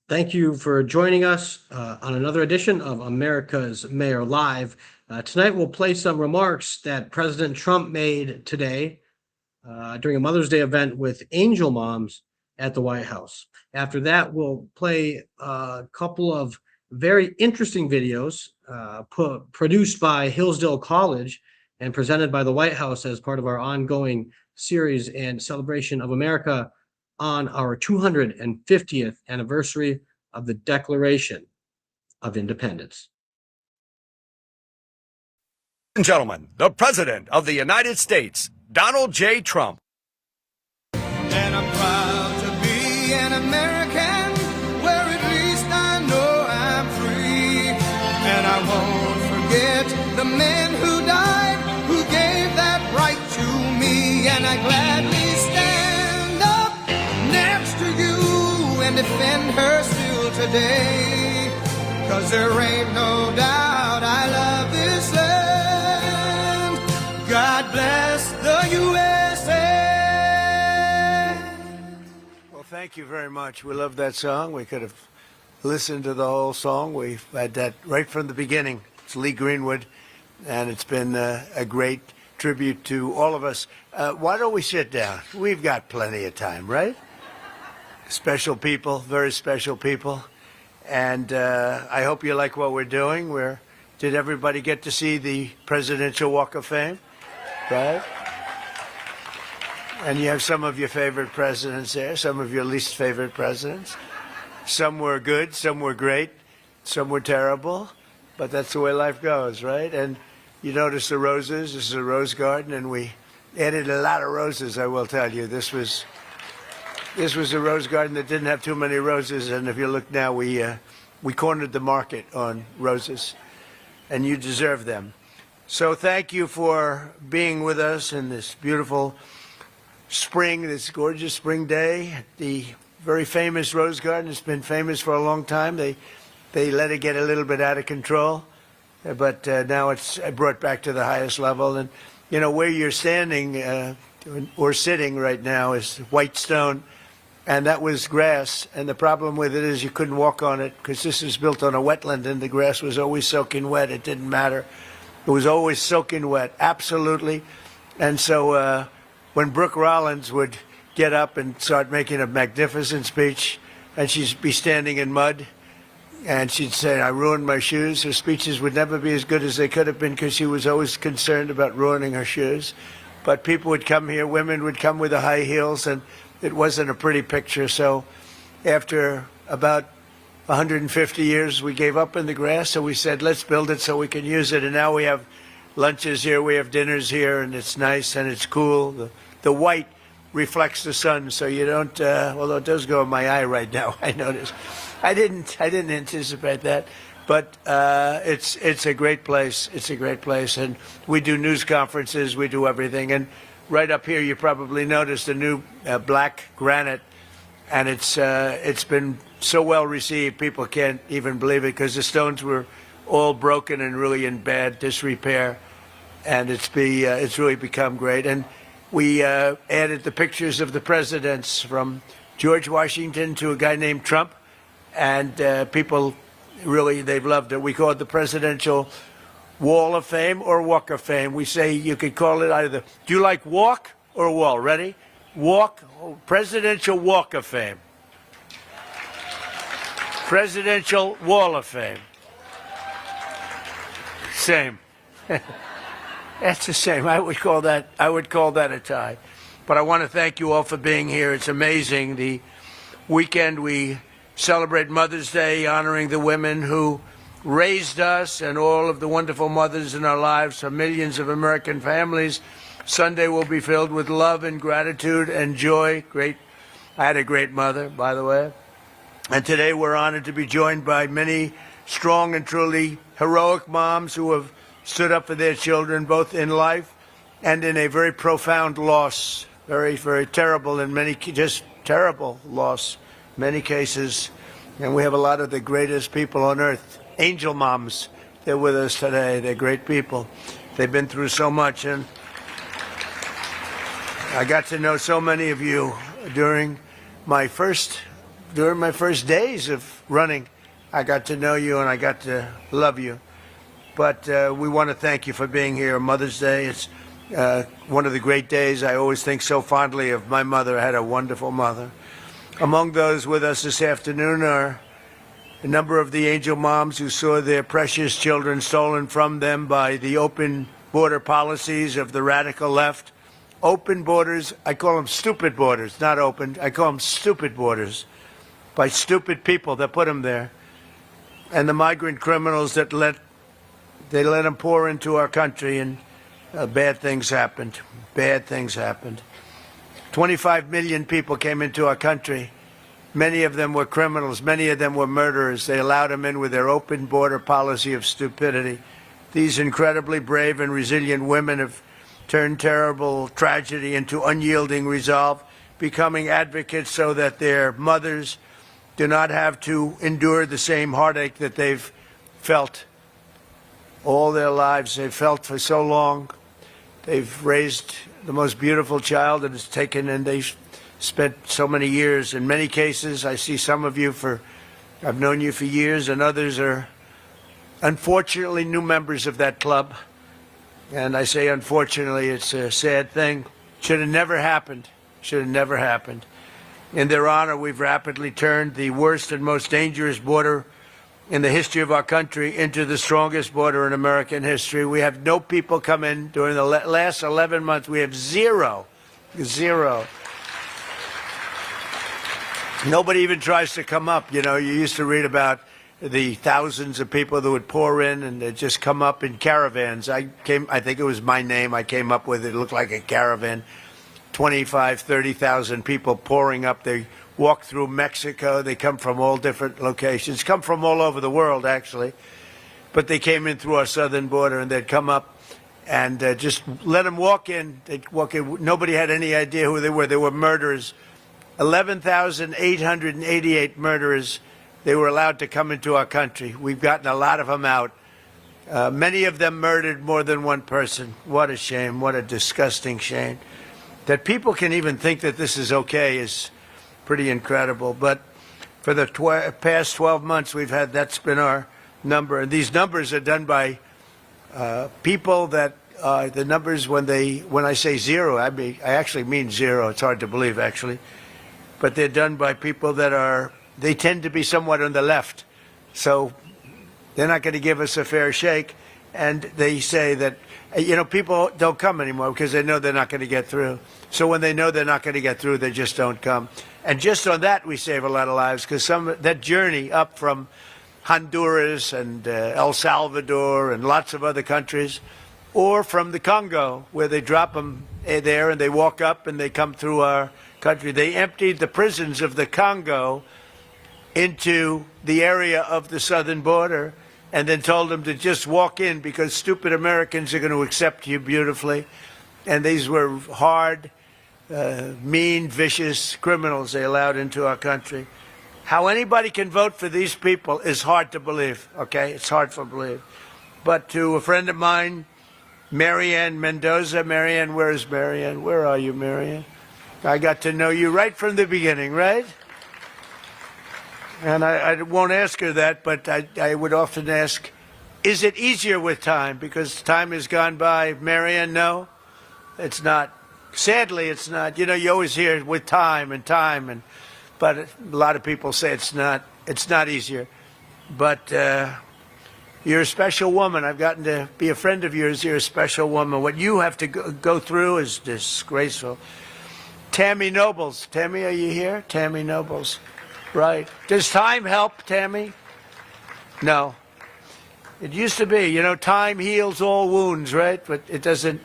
Thank you for joining us on another edition of America's Mayor Live. Tonight, we'll play some remarks that President Trump made today during a Mother's Day event with angel moms at the White House. After that, we'll play a couple of very interesting videos produced by Hillsdale College and presented by the White House as part of our ongoing series and celebration of America on our 250th anniversary of the Declaration of Independence. Ladies and gentlemen, the President of the United States, Donald J. Trump. And I'm proud to be an American, where at least I know I'm free. And I won't forget the men who died, who gave that right to me. And I gladly stand up next to you and defend her still today. 'Cause there ain't no doubt I love this land. God bless the USA. Well, thank you very much. We love that song. We could have listened to the whole song. We've had that right from the beginning. It's Lee Greenwood, and it's been a great tribute to all of us. Why don't we sit down? We've got plenty of time, right? Special people, very special people. And I hope you like what we're doing. Did everybody get to see the Presidential Walk of Fame? Right? And you have some of your favorite presidents there, some of your least favorite presidents. Some were good, some were great, some were terrible, but that's the way life goes, right? And you notice the roses. This is a rose garden, and we added a lot of roses, I will tell you. This was a rose garden that didn't have too many roses, and if you look now, we cornered the market on roses, and you deserve them. So thank you for being with us in this beautiful spring, this gorgeous spring day. The very famous rose garden has been famous for a long time. They let it get a little bit out of control, but now it's brought back to the highest level. And you know where you're standing or sitting right now is white stone, and that was grass. And the problem with it is you couldn't walk on it because this is built on a wetland, and the grass was always soaking wet. It didn't matter. It was always soaking wet, absolutely. And so when Brooke Rollins would get up and start making a magnificent speech, and she'd be standing in mud, and she'd say, I ruined my shoes, her speeches would never be as good as they could have been because she was always concerned about ruining her shoes. But people would come here, women would come with the high heels, and it wasn't a pretty picture. So after about 150 years, we gave up in the grass, so we said, let's build it so we can use it. And now we have lunches here, we have dinners here, and it's nice and it's cool. The white reflects the sun, so you don't, although it does go in my eye right now, I notice. I didn't anticipate that, but it's a great place. It's a great place, and we do news conferences, we do everything. And right up here, you probably noticed the new black granite, and it's been so well received, people can't even believe it because the stones were all broken and really in bad disrepair, and it's really become great. And we added the pictures of the presidents from George Washington to a guy named Trump, and people really, they've loved it. We call it the Presidential Wall of Fame or Walk of Fame. We say you could call it either. Do you like walk or wall? Ready? Walk, Presidential Walk of Fame. Presidential Wall of Fame. Same. That's the same. I would call that a tie. But I want to thank you all for being here. It's amazing. The weekend we celebrate Mother's Day, honoring the women who raised us and all of the wonderful mothers in our lives for millions of American families. Sunday will be filled with love and gratitude and joy. I had a great mother, by the way. And today we're honored to be joined by many strong and truly heroic moms who have stood up for their children, both in life and in a very profound loss, very, very terrible in many, just terrible loss, many cases. And we have a lot of the greatest people on earth, angel moms. They're with us today. They're great people. They've been through so much, and I got to know so many of you during my first during my first days of running, I got to know you and I got to love you. But we want to thank you for being here. Mother's Day, it's one of the great days. I always think so fondly of my mother. I had a wonderful mother. Among those with us this afternoon are a number of the angel moms who saw their precious children stolen from them by the open border policies of the radical left. Open borders, I call them stupid borders, not open. I call them stupid borders by stupid people that put them there. And the migrant criminals that let them pour into our country, and bad things happened. Bad things happened. 25 million people came into our country. Many of them were criminals. Many of them were murderers. They allowed them in with their open border policy of stupidity. These incredibly brave and resilient women have turned terrible tragedy into unyielding resolve, becoming advocates so that their mothers do not have to endure the same heartache that they've felt all their lives. They've felt for so long. They've raised the most beautiful child that has taken, and they've spent so many years. In many cases, I see some of you I've known you for years, and others are unfortunately new members of that club. And I say unfortunately, it's a sad thing. Should have never happened. Should have never happened. In their honor, we've rapidly turned the worst and most dangerous border in the history of our country into the strongest border in American history. We have no people come in during the last 11 months. We have zero. Nobody even tries to come up. You know, you used to read about the thousands of people that would pour in and they'd just come up in caravans. I think it was my name I came up with. It looked like a caravan. 25, 30,000 people pouring up. They walk through Mexico. They come from all different locations, come from all over the world, actually. But they came in through our southern border, and they'd come up and just let them walk in. They'd walk in. Nobody had any idea who they were. They were murderers. 11,888 murderers. They were allowed to come into our country. We've gotten a lot of them out. Many of them murdered more than one person. What a shame. What a disgusting shame. That people can even think that this is okay is pretty incredible. But for the past 12 months, that's been our number. And these numbers are done by people that the numbers, when I say zero, I actually mean zero. It's hard to believe, actually. But they're done by people they tend to be somewhat on the left. So they're not going to give us a fair shake. And they say that, people don't come anymore because they know they're not going to get through. So when they know they're not going to get through, they just don't come. And just on that, we save a lot of lives, because that journey up from Honduras and El Salvador and lots of other countries, or from the Congo, where they drop them there and they walk up and they come through our country. They emptied the prisons of the Congo into the area of the southern border and then told them to just walk in because stupid Americans are going to accept you beautifully. And these were hard, mean, vicious criminals they allowed into our country. How anybody can vote for these people is hard to believe, okay? It's hard to believe. But to a friend of mine, Marianne Mendoza. Marianne, where is Marianne? Where are you, Marianne? I got to know you right from the beginning, right? And I won't ask her that, but I would often ask, is it easier with time? Because time has gone by. Marianne, no, it's not. Sadly, it's not. You always hear with time, but a lot of people say it's not easier. But you're a special woman. I've gotten to be a friend of yours. You're a special woman. What you have to go through is disgraceful. Tammy Nobles. Tammy, are you here? Tammy Nobles. Right. Does time help, Tammy? No. It used to be, time heals all wounds, right? But it doesn't,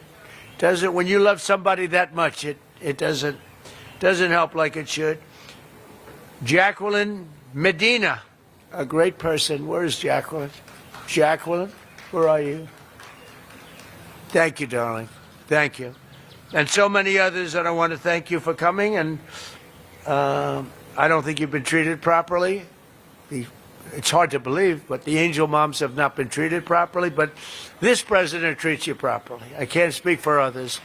when you love somebody that much, it doesn't help like it should. Jacqueline Medina, a great person. Where is Jacqueline? Jacqueline, where are you? Thank you, darling. Thank you. And so many others that I want to thank you for coming. And I don't think you've been treated properly. It's hard to believe, but the angel moms have not been treated properly. But this president treats you properly. I can't speak for others,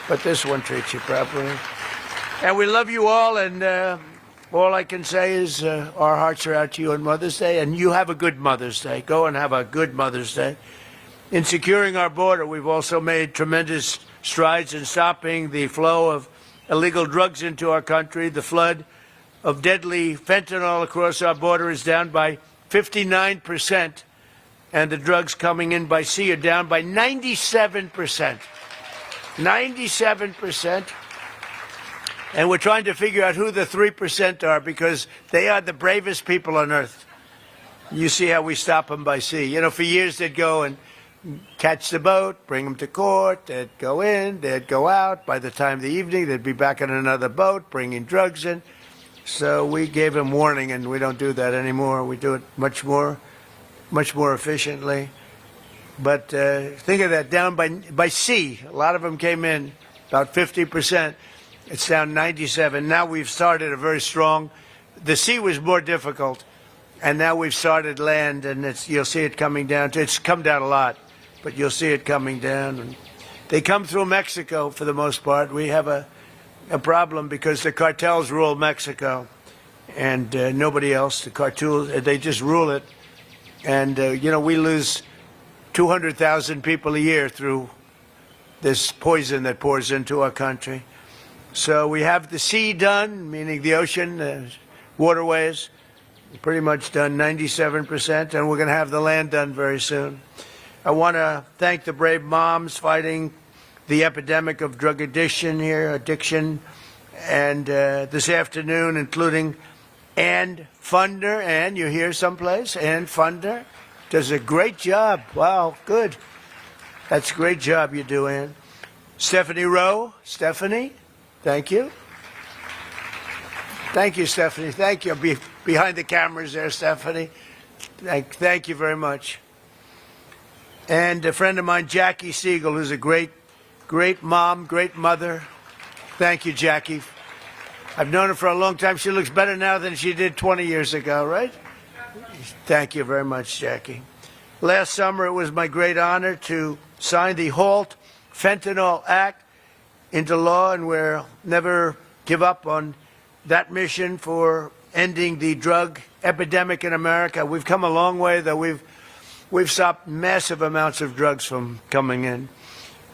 but this one treats you properly. And we love you all, and all I can say is our hearts are out to you on Mother's Day, and you have a good Mother's Day. Go and have a good Mother's Day. In securing our border, we've also made tremendous strides in stopping the flow of illegal drugs into our country. The flood of deadly fentanyl across our border is down by 59%, and the drugs coming in by sea are down by 97%. 97%. And we're trying to figure out who the 3% are, because they are the bravest people on earth. You see how we stop them by sea. You know, for years they'd go and catch the boat, bring them to court, they'd go in, they'd go out. By the time of the evening, they'd be back on another boat, bringing drugs in. So we gave them warning, and we don't do that anymore. We do it much more efficiently. But think of that, down by sea. A lot of them came in, about 50%. It's down 97. Now we've started a very strong. The sea was more difficult, and now we've started land, and you'll see it coming down. It's come down a lot, but you'll see it coming down. And they come through Mexico for the most part. We have a problem because the cartels rule Mexico, and nobody else. The cartels, they just rule it, and we lose 200,000 people a year through this poison that pours into our country. So we have the sea done, meaning the ocean, waterways, pretty much done, 97%, and we're going to have the land done very soon. I want to thank the brave moms fighting the epidemic of drug addiction here, and this afternoon, including Ann Funder. Ann, you're here someplace? Ann Funder does a great job. Wow, good. That's a great job you do, Ann. Stephanie Rowe. Stephanie, thank you. Thank you, Stephanie. Thank you. Behind the cameras there, Stephanie. Thank you very much. And a friend of mine, Jackie Siegel, who's a great mom, great mother. Thank you, Jackie. I've known her for a long time. She looks better now than she did 20 years ago, right? Thank you very much, Jackie. Last summer, it was my great honor to sign the Halt Fentanyl Act into law, and we'll never give up on that mission for ending the drug epidemic in America. We've come a long way, though. We've stopped massive amounts of drugs from coming in.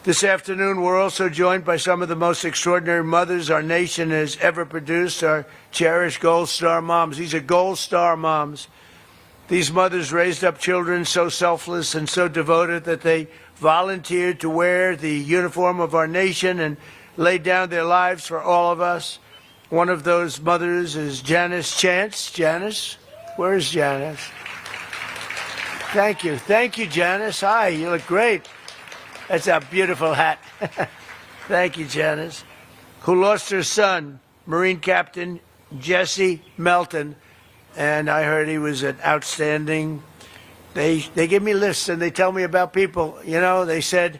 This afternoon, we're also joined by some of the most extraordinary mothers our nation has ever produced, our cherished Gold Star moms. These are Gold Star moms. These mothers raised up children so selfless and so devoted that they volunteered to wear the uniform of our nation and laid down their lives for all of us. One of those mothers is Janice Chance. Janice? Where is Janice? Thank you. Thank you, Janice. Hi, you look great. That's a beautiful hat. Thank you, Janice. Who lost her son, Marine Captain Jesse Melton, and I heard he was an outstanding. They give me lists and they tell me about people. You know, they said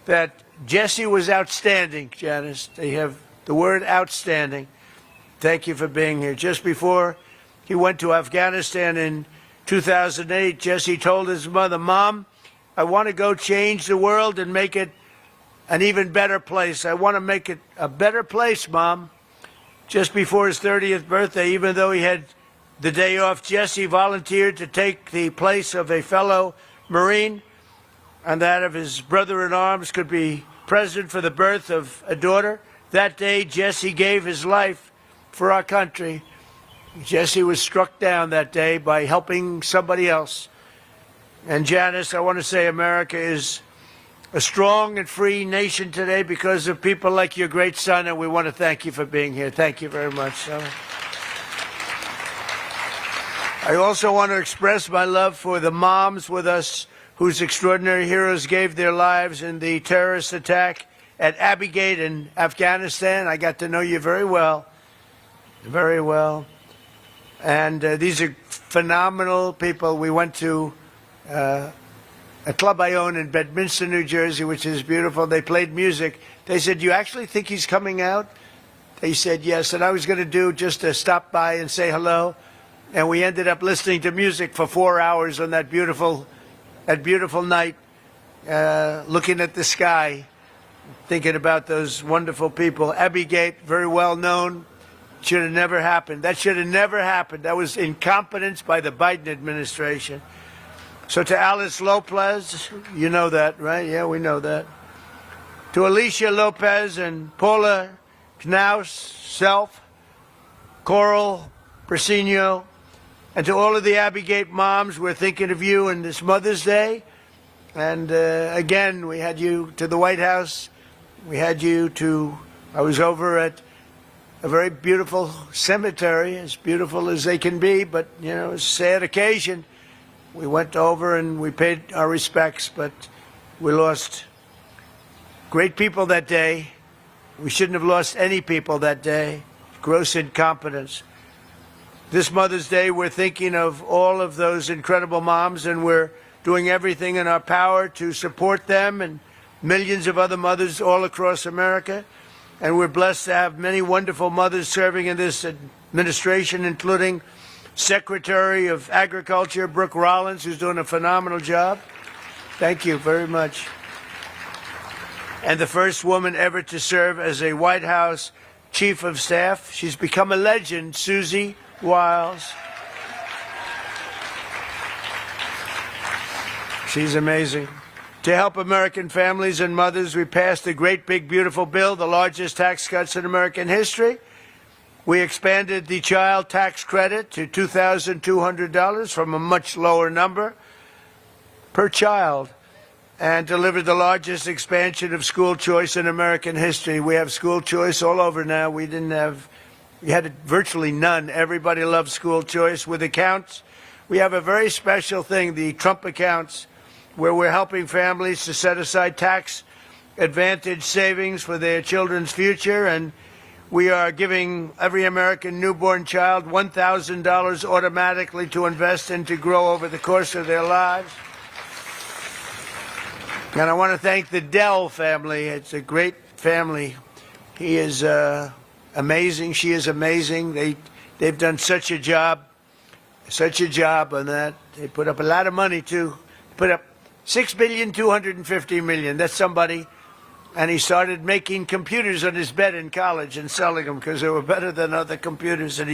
that Jesse was outstanding, Janice. They have the word outstanding. Thank you for being here. Just before he went to Afghanistan in 2008, Jesse told his mother, "Mom, I want to go change the world and make it an even better place. I want to make it a better place, Mom." Just before his 30th birthday, even though he had the day off, Jesse volunteered to take the place of a fellow Marine, and that of his brother-in-arms could be present for the birth of a daughter. That day, Jesse gave his life for our country. Jesse was struck down that day by helping somebody else. And Janice, I want to say America is a strong and free nation today because of people like your great son, and we want to thank you for being here. Thank you very much, son. I also want to express my love for the moms with us whose extraordinary heroes gave their lives in the terrorist attack at Abbey Gate in Afghanistan. I got to know you very well, very well. And these are phenomenal people. We went to a club I own in Bedminster, New Jersey, which is beautiful. They played music. They said, "Do you actually think he's coming out?" They said yes. And I was going to do just to stop by and say hello. And we ended up listening to music for 4 hours on that beautiful night, looking at the sky, thinking about those wonderful people. Abbey Gate, very well known. should have never happened. That should have never happened. That was incompetence by the Biden administration. So to Alice Lopez, you know that, right? Yeah, we know that. To Alicia Lopez and Paula Knaus, Self, Coral, Persino, and to all of the Abbygate moms, we're thinking of you in this Mother's Day. And again, we had you to the White House. We had you to, I was over at a very beautiful cemetery, as beautiful as they can be, but, you know, it's a sad occasion. We went over and we paid our respects, but we lost great people that day. We shouldn't have lost any people that day. Gross incompetence. This Mother's Day, we're thinking of all of those incredible moms, and we're doing everything in our power to support them and millions of other mothers all across America. And we're blessed to have many wonderful mothers serving in this administration, including Secretary of Agriculture, Brooke Rollins, who's doing a phenomenal job. Thank you very much. And the first woman ever to serve as a White House Chief of Staff. She's become a legend, Susie Wiles. She's amazing. To help American families and mothers, we passed a great, big, beautiful bill, the largest tax cuts in American history. We expanded the child tax credit to $2,200 from a much lower number per child, and delivered the largest expansion of school choice in American history. We have school choice all over now. We had virtually none. Everybody loves school choice. With accounts, we have a very special thing, the Trump accounts, where we're helping families to set aside tax advantage savings for their children's future, and we are giving every American newborn child $1,000 automatically to invest and to grow over the course of their lives. And I want to thank the Dell family. It's a great family. He is amazing. She is amazing. They've done such a job on that. They put up a lot of money too. Put up $6.25 billion. That's somebody. And he started making computers on his bed in college and selling them because they were better than other computers. And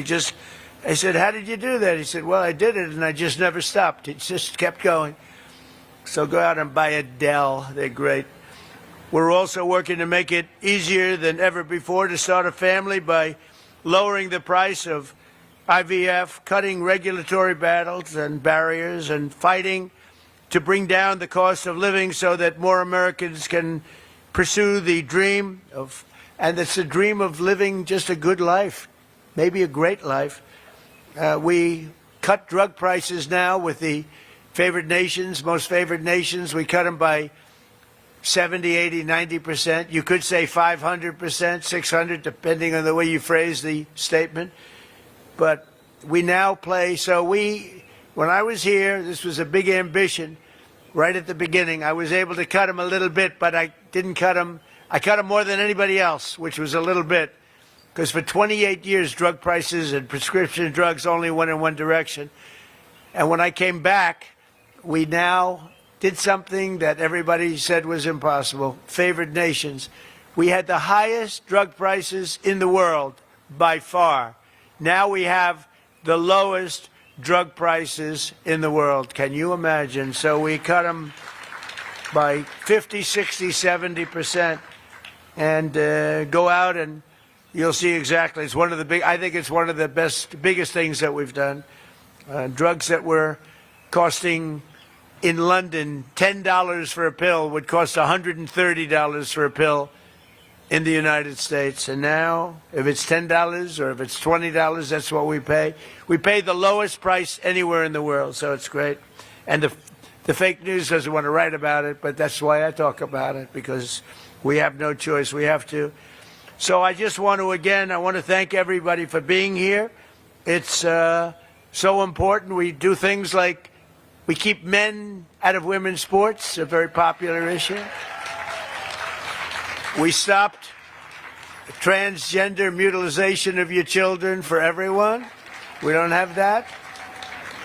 I said, how did you do that? He said, well, I did it and I just never stopped. It just kept going. So go out and buy a Dell. They're great. We're also working to make it easier than ever before to start a family by lowering the price of IVF, cutting regulatory battles and barriers, and fighting to bring down the cost of living so that more Americans can pursue the dream of, and it's a dream of living just a good life, maybe a great life. We cut drug prices now with the favored nations, most favored nations. We cut them by 70, 80, 90%. You could say 500%, 600, depending on the way you phrase the statement. But we now play, when I was here, this was a big ambition. Right at the beginning, I was able to cut them a little bit, but I didn't cut them. I cut them more than anybody else, which was a little bit. Because for 28 years, drug prices and prescription drugs only went in one direction. And when I came back, we now did something that everybody said was impossible. Favored nations. We had the highest drug prices in the world by far. Now we have the lowest drug prices in the world. Can you imagine? So we cut them by 50, 60, 70%, and go out and you'll see exactly. It's one of the I think it's one of the biggest things that we've done. Drugs that were costing in London $10 for a pill would cost $130 for a pill in the United States. And now, if it's $10 or if it's $20, that's what we pay. We pay the lowest price anywhere in the world, so it's great. And the fake news doesn't want to write about it, but that's why I talk about it, because we have no choice. We have to. So I just want to, again, I want to thank everybody for being here. It's so important. We do things like we keep men out of women's sports, a very popular issue. We stopped transgender mutilization of your children for everyone. We don't have that.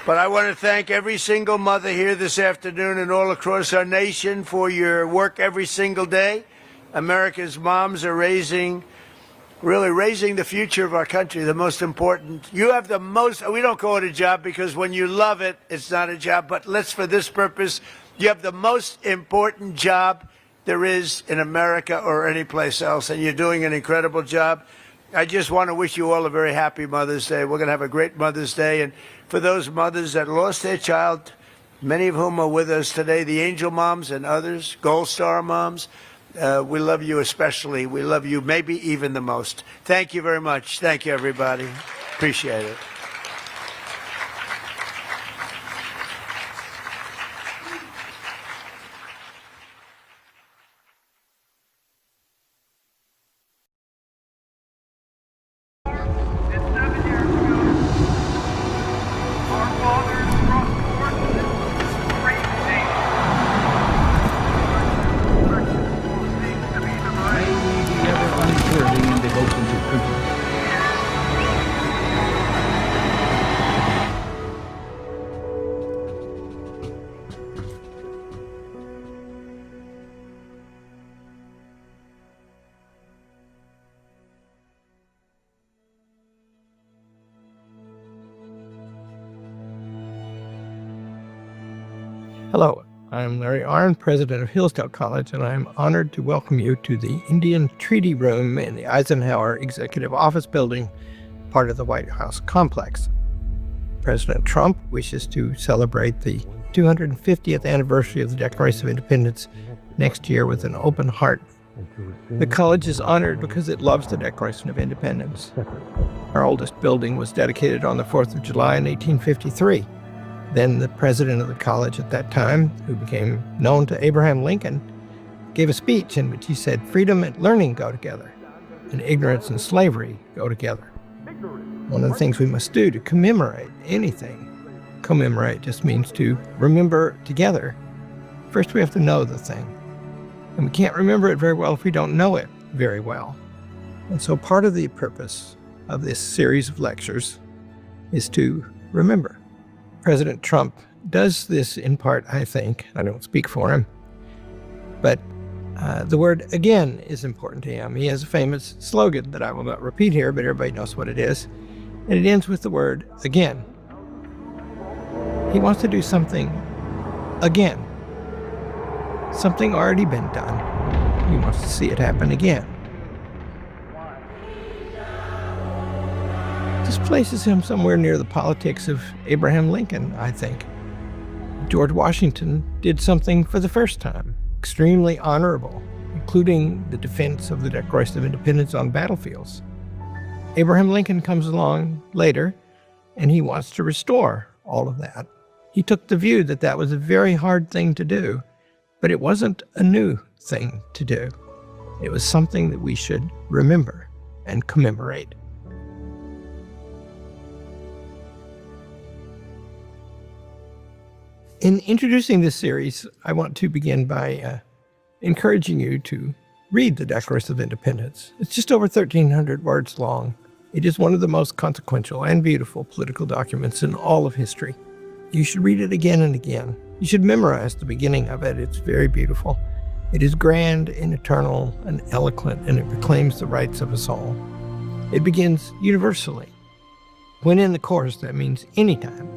But I want to thank every single mother here this afternoon and all across our nation for your work every single day. America's moms are raising really raising the future of our country, the most important. You have the most, we don't call it a job because when you love it, it's not a job, but let's, for this purpose, you have the most important job there is in America or any place else, and you're doing an incredible job. I just want to wish you all a very happy Mother's Day. We're going to have a great Mother's Day, and for those mothers that lost their child, many of whom are with us today, the angel moms and others, Gold Star moms, we love you especially. We love you maybe even the most. Thank you very much. Thank you, everybody. Appreciate it. Hello, I'm Larry Arnn, president of Hillsdale College, and I'm honored to welcome you to the Indian Treaty Room in the Eisenhower Executive Office Building, part of the White House complex. President Trump wishes to celebrate the 250th anniversary of the Declaration of Independence next year with an open heart. The college is honored because it loves the Declaration of Independence. Our oldest building was dedicated on the 4th of July in 1853. Then the president of the college at that time, who became known to Abraham Lincoln, gave a speech in which he said, "Freedom and learning go together, and ignorance and slavery go together." One of the things we must do to commemorate anything, commemorate just means to remember together. First, we have to know the thing. And we can't remember it very well if we don't know it very well. And so part of the purpose of this series of lectures is to remember. President Trump does this in part, I think. I don't speak for him. But the word again is important to him. He has a famous slogan that I will not repeat here, but everybody knows what it is. And it ends with the word again. He wants to do something again. Something already been done. He wants to see it happen again. This places him somewhere near the politics of Abraham Lincoln, I think. George Washington did something for the first time, extremely honorable, including the defense of the Declaration of Independence on battlefields. Abraham Lincoln comes along later, and he wants to restore all of that. He took the view that that was a very hard thing to do, but it wasn't a new thing to do. It was something that we should remember and commemorate. In introducing this series, I want to begin by encouraging you to read the Declaration of Independence. It's just over 1,300 words long. It is one of the most consequential and beautiful political documents in all of history. You should read it again and again. You should memorize the beginning of it. It's very beautiful. It is grand and eternal and eloquent, and it proclaims the rights of us all. It begins universally. When in the chorus, that means anytime.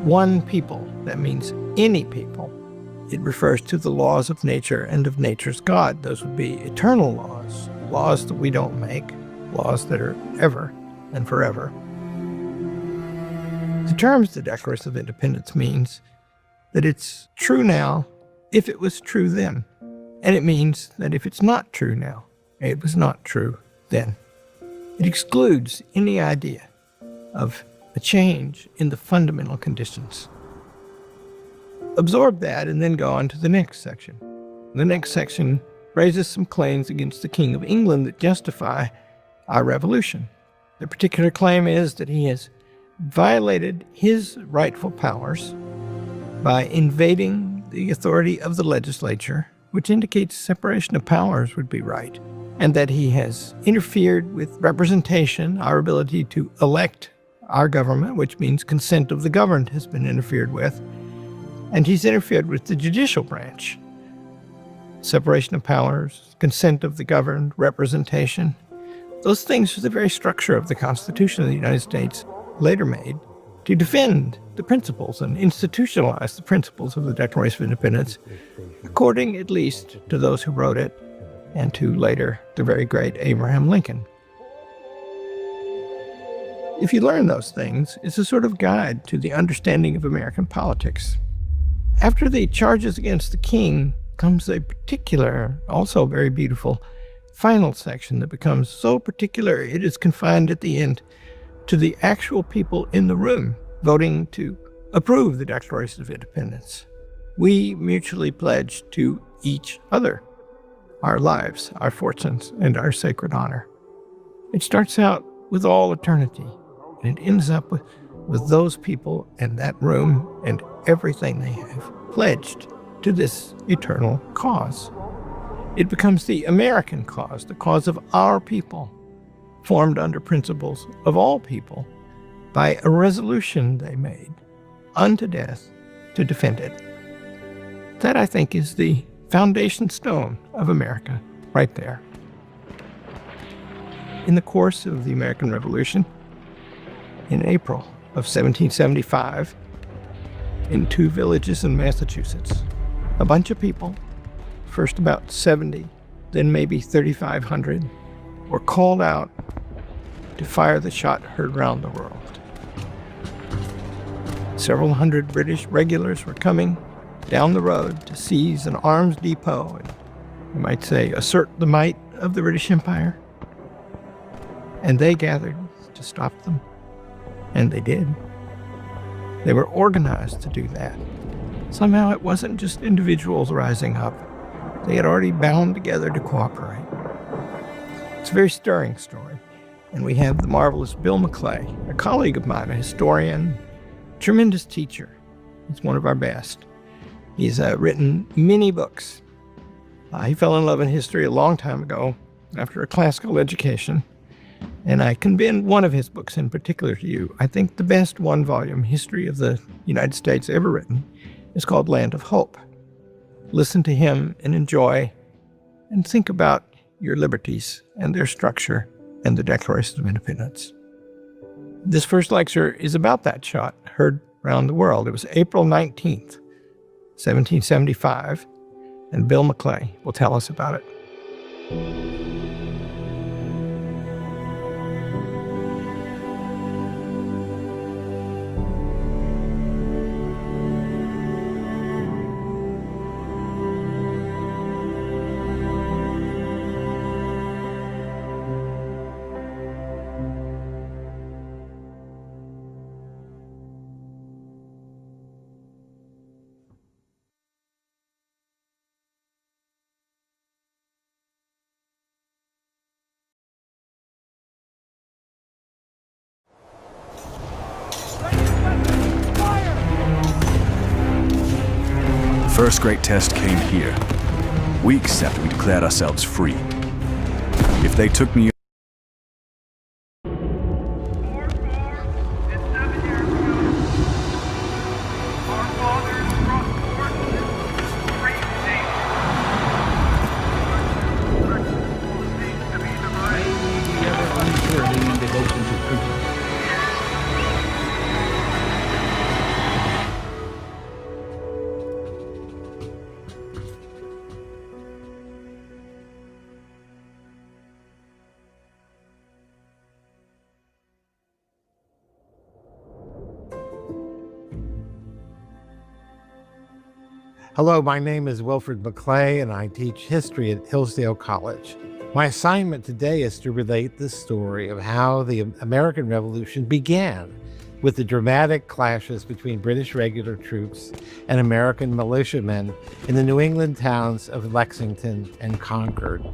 One people, that means any people. It refers to the laws of nature and of nature's God. Those would be eternal laws, laws that we don't make, laws that are ever and forever. The terms the Declaration of Independence means that it's true now if it was true then. And it means that if it's not true now, it was not true then. It excludes any idea of a change in the fundamental conditions. Absorb that and then go on to the next section. The next section raises some claims against the King of England that justify our revolution. The particular claim is that he has violated his rightful powers by invading the authority of the legislature, which indicates separation of powers would be right, and that he has interfered with representation, our ability to elect our government, which means consent of the governed has been interfered with, and he's interfered with the judicial branch. Separation of powers, consent of the governed, representation. Those things are the very structure of the Constitution of the United States, later made to defend the principles and institutionalize the principles of the Declaration of Independence, according at least to those who wrote it and to later the very great Abraham Lincoln. If you learn those things, it's a sort of guide to the understanding of American politics. After the charges against the king comes a particular, also very beautiful, final section that becomes so particular it is confined at the end to the actual people in the room voting to approve the Declaration of Independence. We mutually pledge to each other our lives, our fortunes, and our sacred honor. It starts out with all eternity, and it ends up with those people in that room and everything they have pledged to this eternal cause. It becomes the American cause, the cause of our people, formed under principles of all people by a resolution they made unto death to defend it. That, I think, is the foundation stone of America right there. In the course of the American Revolution, in April of 1775, in 2 villages in Massachusetts, a bunch of people, first about 70, then maybe 3,500, were called out to fire the shot heard round the world. Several hundred British regulars were coming down the road to seize an arms depot and, you might say, assert the might of the British Empire. And they gathered to stop them. And they did. They were organized to do that. Somehow it wasn't just individuals rising up. They had already bound together to cooperate. It's a very stirring story. And we have the marvelous Bill McClay, a colleague of mine, a historian, tremendous teacher. He's one of our best. He's written many books. He fell in love in history a long time ago after a classical education. And I commend one of his books in particular to you. I think the best one-volume history of the United States ever written is called Land of Hope. Listen to him and enjoy and think about your liberties and their structure and the Declaration of Independence. This first lecture is about that shot heard around the world. It was April 19th, 1775, and Bill McClay will tell us about it. The first great test came here, weeks after we declared ourselves free. If they took me Hello, my name is Wilfred McClay, and I teach history at Hillsdale College. My assignment today is to relate the story of how the American Revolution began with the dramatic clashes between British regular troops and American militiamen in the New England towns of Lexington and Concord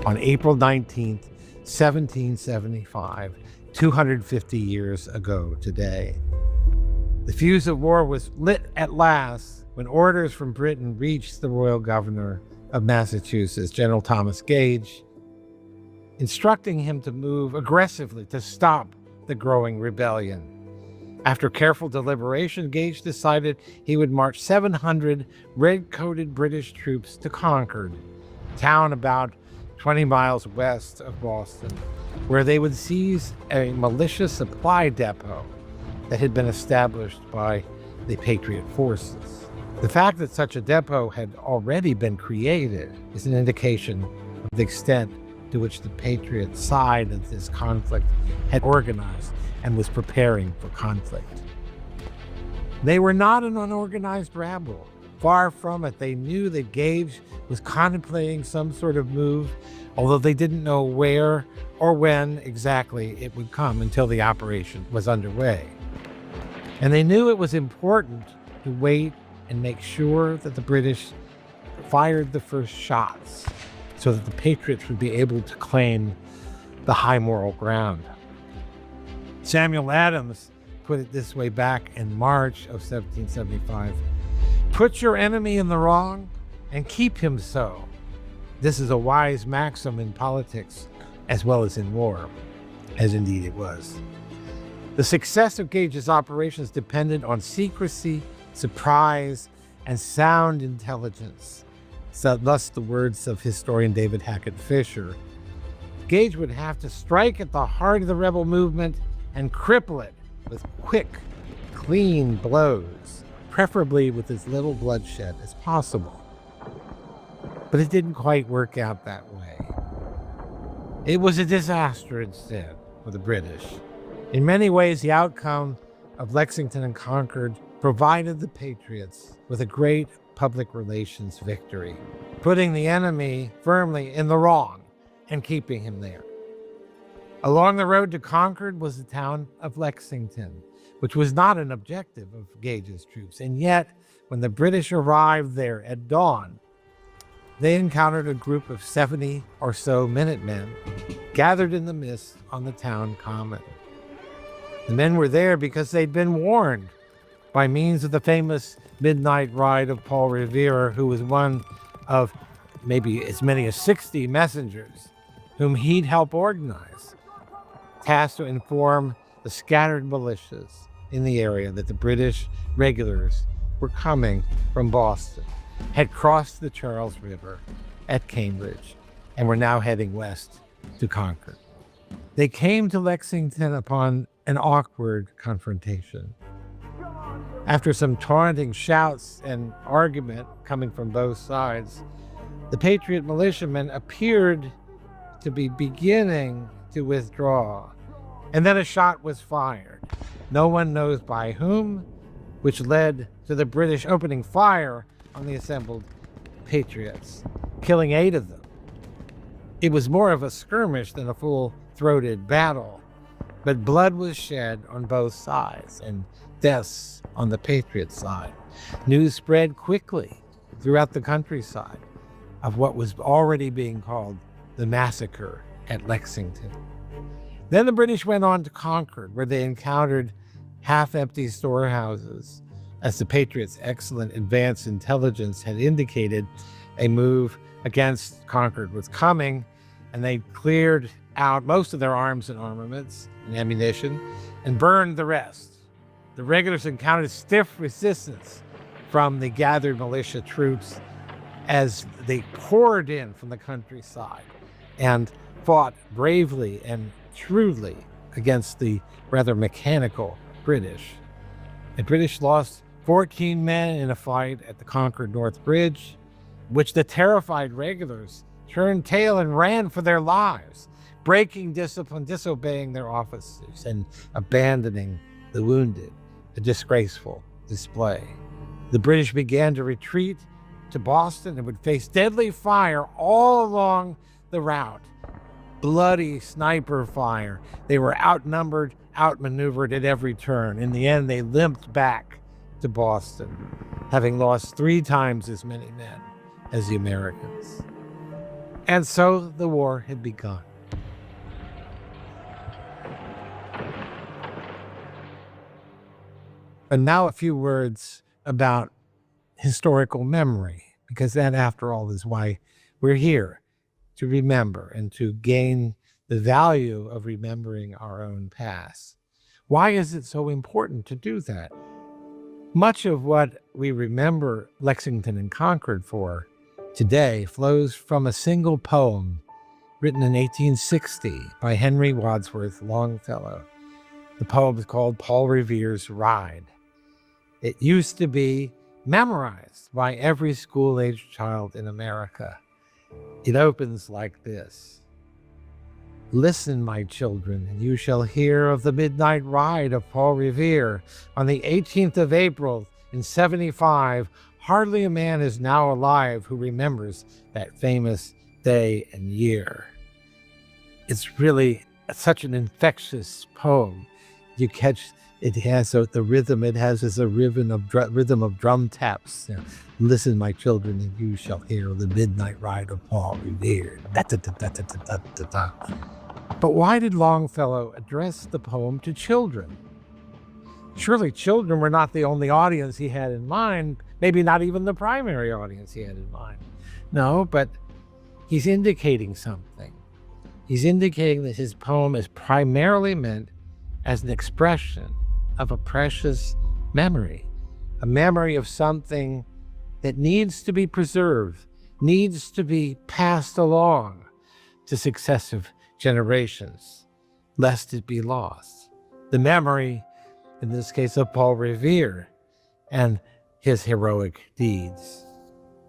on April 19th, 1775, 250 years ago today. The fuse of war was lit at last when orders from Britain reached the royal governor of Massachusetts, General Thomas Gage, instructing him to move aggressively to stop the growing rebellion. After careful deliberation, Gage decided he would march 700 red-coated British troops to Concord, a town about 20 miles west of Boston. where they would seize a militia supply depot that had been established by the Patriot forces. The fact that such a depot had already been created is an indication of the extent to which the Patriot side of this conflict had organized and was preparing for conflict. They were not an unorganized rabble. Far from it. They knew that Gage was contemplating some sort of move, although they didn't know where or when exactly it would come until the operation was underway. And they knew it was important to wait and make sure that the British fired the first shots so that the Patriots would be able to claim the high moral ground. Samuel Adams put it this way back in March of 1775. Put your enemy in the wrong and keep him so. This is a wise maxim in politics as well as in war, as indeed it was. The success of Gage's operations depended on secrecy, surprise, and sound intelligence. So, thus the words of historian David Hackett Fisher. Gage would have to strike at the heart of the rebel movement and cripple it with quick, clean blows, preferably with as little bloodshed as possible. But it didn't quite work out that way. It was a disaster instead for the British. In many ways, the outcome of Lexington and Concord provided the Patriots with a great public relations victory, putting the enemy firmly in the wrong and keeping him there. Along the road to Concord was the town of Lexington, which was not an objective of Gage's troops. And yet, when the British arrived there at dawn, they encountered a group of 70 or so Minutemen gathered in the mist on the town common. The men were there because they'd been warned by means of the famous midnight ride of Paul Revere, who was one of maybe as many as 60 messengers whom he'd helped organize, tasked to inform the scattered militias in the area that the British regulars were coming from Boston, had crossed the Charles River at Cambridge, and were now heading west to Concord. They came to Lexington upon an awkward confrontation. After some taunting shouts and argument coming from both sides, the Patriot militiamen appeared to be beginning to withdraw, and then a shot was fired. No one knows by whom, which led to the British opening fire on the assembled Patriots, killing 8 of them. It was more of a skirmish than a full-throated battle, but blood was shed on both sides and deaths on the Patriot side. News spread quickly throughout the countryside of what was already being called the massacre at Lexington. Then the British went on to Concord, where they encountered half-empty storehouses, as the Patriots' excellent advance intelligence had indicated a move against Concord was coming, and they cleared out most of their arms and armaments and ammunition and burned the rest. The regulars encountered stiff resistance from the gathered militia troops as they poured in from the countryside and fought bravely and shrewdly against the rather mechanical British. The British lost 14 men in a fight at the Concord North Bridge, which the terrified regulars turned tail and ran for their lives, breaking discipline, disobeying their officers, and abandoning the wounded, a disgraceful display. The British began to retreat to Boston and would face deadly fire all along the route. Bloody sniper fire. They were outnumbered, outmaneuvered at every turn. In the end, they limped back to Boston, having lost 3 times as many men as the Americans. And so the war had begun. And now a few words about historical memory, because that, after all, is why we're here, to remember and to gain the value of remembering our own past. Why is it so important to do that? Much of what we remember Lexington and Concord for today flows from a single poem written in 1860 by Henry Wadsworth Longfellow. The poem is called Paul Revere's Ride. It used to be memorized by every school-aged child in America. It opens like this. Listen, my children, and you shall hear of the midnight ride of Paul Revere. On the 18th of April in 75, hardly a man is now alive who remembers that famous day and year. It's really such an infectious poem. You catch it has the rhythm. It has as a rhythm of drum taps. You know, listen, my children, and you shall hear the midnight ride of Paul Revere. Da-da-da-da-da-da-da-da. But why did Longfellow address the poem to children? Surely children were not the only audience he had in mind, maybe not even the primary audience he had in mind. No, but he's indicating something. He's indicating that his poem is primarily meant as an expression of a precious memory, a memory of something that needs to be preserved, needs to be passed along to successive generations, lest it be lost. The memory, in this case, of Paul Revere and his heroic deeds.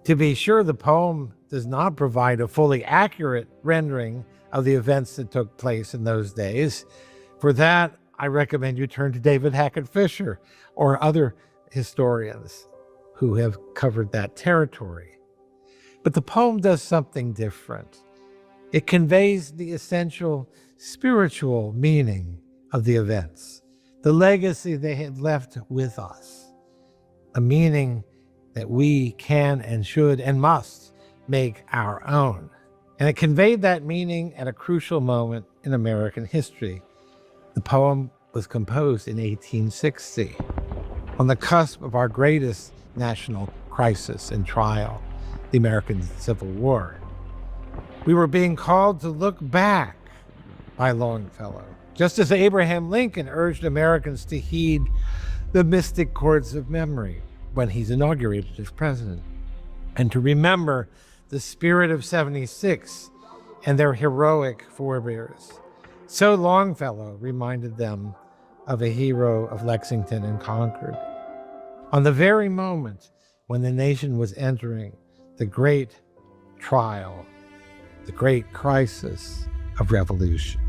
To be sure, the poem does not provide a fully accurate rendering of the events that took place in those days. For that, I recommend you turn to David Hackett Fisher or other historians who have covered that territory. But the poem does something different. It conveys the essential spiritual meaning of the events, the legacy they had left with us, a meaning that we can and should and must make our own. And it conveyed that meaning at a crucial moment in American history. The poem was composed in 1860, on the cusp of our greatest national crisis and trial, the American Civil War. We were being called to look back by Longfellow, just as Abraham Lincoln urged Americans to heed the mystic chords of memory when he's inaugurated as president, and to remember the spirit of '76 and their heroic forebears. So Longfellow reminded them of a hero of Lexington and Concord, on the very moment when the nation was entering the great trial, the great crisis of revolution.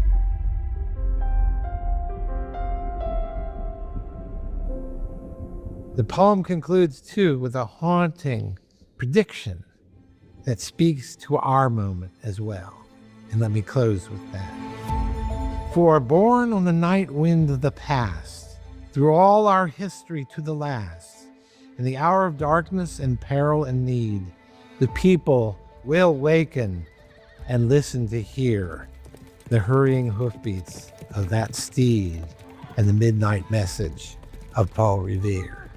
The poem concludes, too, with a haunting prediction that speaks to our moment as well. And let me close with that. For born on the night wind of the past, through all our history to the last, in the hour of darkness and peril and need, the people will waken and listen to hear the hurrying hoofbeats of that steed and the midnight message of Paul Revere.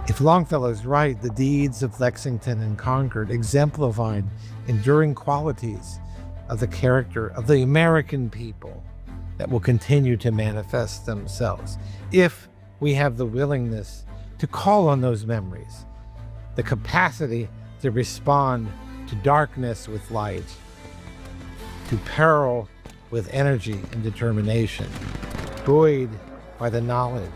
If Longfellow's right, the deeds of Lexington and Concord exemplified enduring qualities of the character of the American people that will continue to manifest themselves if we have the willingness to call on those memories, the capacity to respond to darkness with light, to peril with energy and determination, buoyed by the knowledge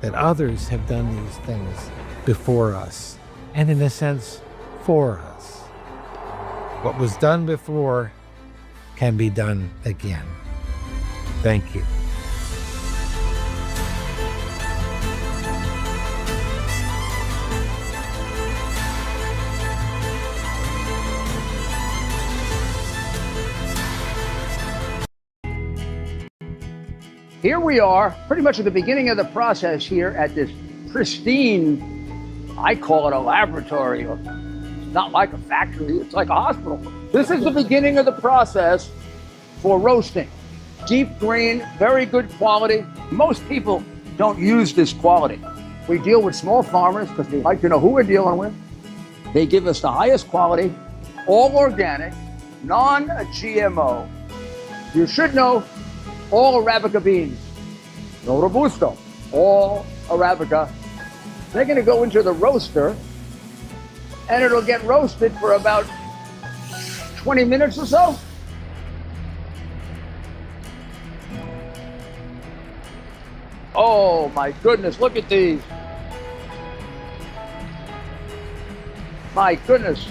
that others have done these things before us, and in a sense, for us. What was done before can be done again. Thank you. Here we are, pretty much at the beginning of the process here at this pristine, I call it a laboratory. It's not like a factory, it's like a hospital. This is the beginning of the process for roasting. Deep green, very good quality. Most people don't use this quality. We deal with small farmers because they like to know who we're dealing with. They give us the highest quality, all organic, non-GMO. You should know all Arabica beans, no Robusto, all Arabica. They're going to go into the roaster, and it'll get roasted for about 20 minutes or so. Oh my goodness, look at these. My goodness.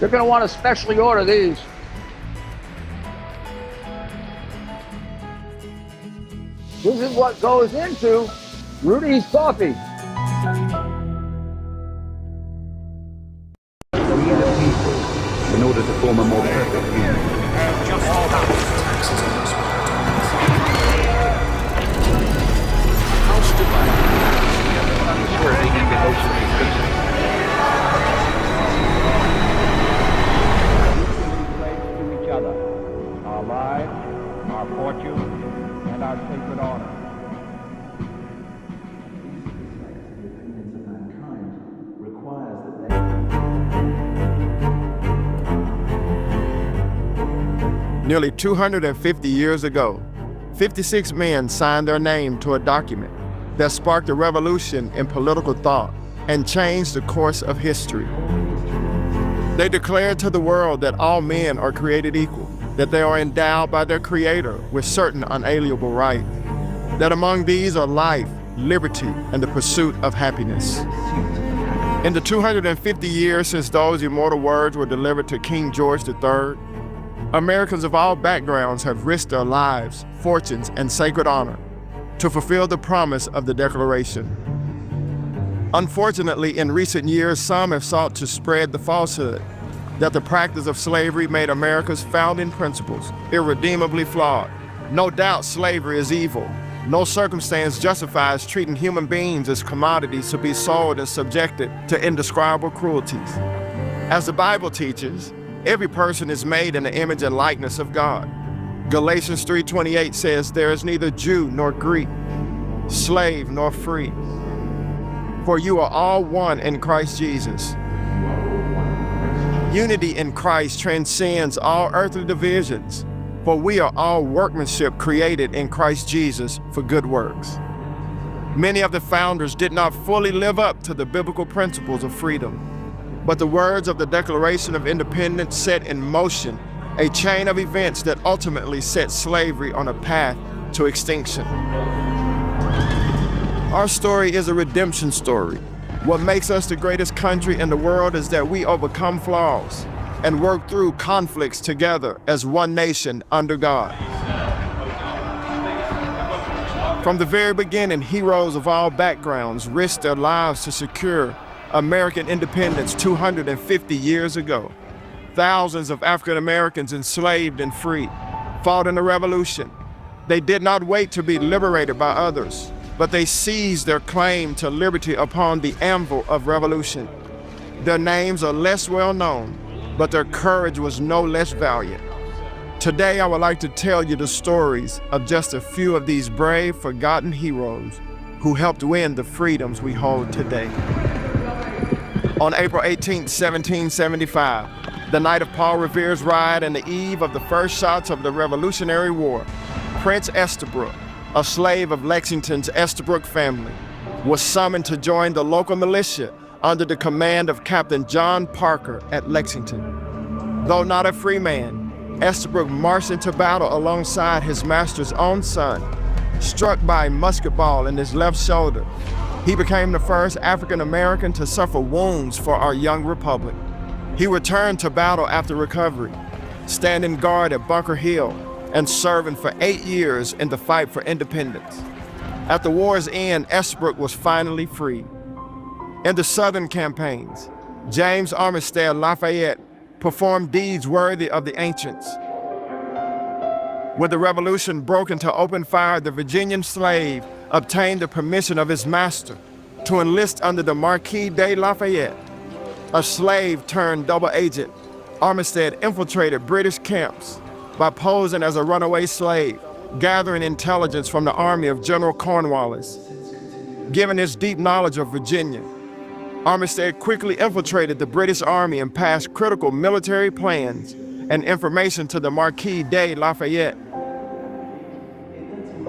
You're going to want to specially order these. This is what goes into Rudy's coffee. In order to form a more perfect union. To each other, our lives, our fortune, and our sacred honor. Nearly 250 years ago, 56 men signed their name to a document that sparked a revolution in political thought and changed the course of history. They declared to the world that all men are created equal, that they are endowed by their Creator with certain unalienable rights, that among these are life, liberty, and the pursuit of happiness. In the 250 years since those immortal words were delivered to King George III, Americans of all backgrounds have risked their lives, fortunes, and sacred honor to fulfill the promise of the Declaration. Unfortunately, in recent years, some have sought to spread the falsehood that the practice of slavery made America's founding principles irredeemably flawed. No doubt slavery is evil. No circumstance justifies treating human beings as commodities to be sold and subjected to indescribable cruelties. As the Bible teaches, every person is made in the image and likeness of God. Galatians 3:28 says, "There is neither Jew nor Greek, slave nor free, for you are all one in Christ Jesus." Unity in Christ transcends all earthly divisions, for we are all workmanship created in Christ Jesus for good works. Many of the founders did not fully live up to the biblical principles of freedom, but the words of the Declaration of Independence set in motion a chain of events that ultimately set slavery on a path to extinction. Our story is a redemption story. What makes us the greatest country in the world is that we overcome flaws and work through conflicts together as one nation under God. From the very beginning, heroes of all backgrounds risked their lives to secure American independence 250 years ago. Thousands of African Americans enslaved and freed fought in the revolution. They did not wait to be liberated by others, but they seized their claim to liberty upon the anvil of revolution. Their names are less well known, but their courage was no less valiant. Today, I would like to tell you the stories of just a few of these brave, forgotten heroes who helped win the freedoms we hold today. On April 18, 1775, the night of Paul Revere's ride and the eve of the first shots of the Revolutionary War, Prince Estabrook, a slave of Lexington's Estabrook family, was summoned to join the local militia under the command of Captain John Parker at Lexington. Though not a free man, Estabrook marched into battle alongside his master's own son, struck by a musket ball in his left shoulder. He became the first African American to suffer wounds for our young republic. He returned to battle after recovery, standing guard at Bunker Hill and serving for 8 years in the fight for independence. At the war's end, Estabrook was finally free. In the Southern campaigns, James Armistead Lafayette performed deeds worthy of the ancients. When the Revolution broke into open fire, the Virginian slave obtained the permission of his master to enlist under the Marquis de Lafayette. A slave turned double agent, Armistead infiltrated British camps by posing as a runaway slave, gathering intelligence from the army of General Cornwallis. Given his deep knowledge of Virginia, Armistead quickly infiltrated the British Army and passed critical military plans and information to the Marquis de Lafayette.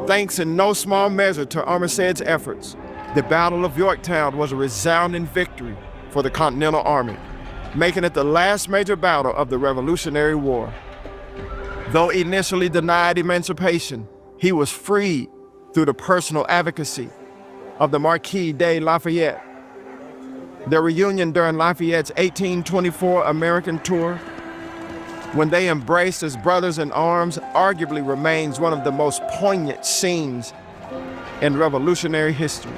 Thanks in no small measure to Armistead's efforts, the Battle of Yorktown was a resounding victory for the Continental Army, making it the last major battle of the Revolutionary War. Though initially denied emancipation, he was freed through the personal advocacy of the Marquis de Lafayette. Their reunion during Lafayette's 1824 American tour, when they embraced as brothers in arms, arguably remains one of the most poignant scenes in revolutionary history.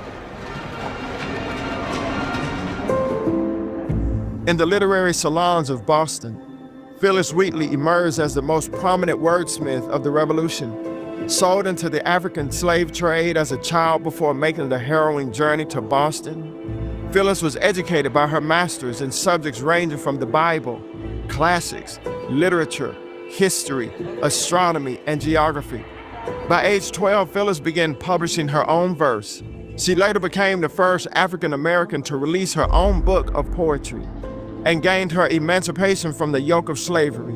In the literary salons of Boston, Phyllis Wheatley emerged as the most prominent wordsmith of the Revolution. Sold into the African slave trade as a child before making the harrowing journey to Boston, Phyllis was educated by her masters in subjects ranging from the Bible, classics, literature, history, astronomy, and geography. By age 12, Phyllis began publishing her own verse. She later became the first African American to release her own book of poetry and gained her emancipation from the yoke of slavery.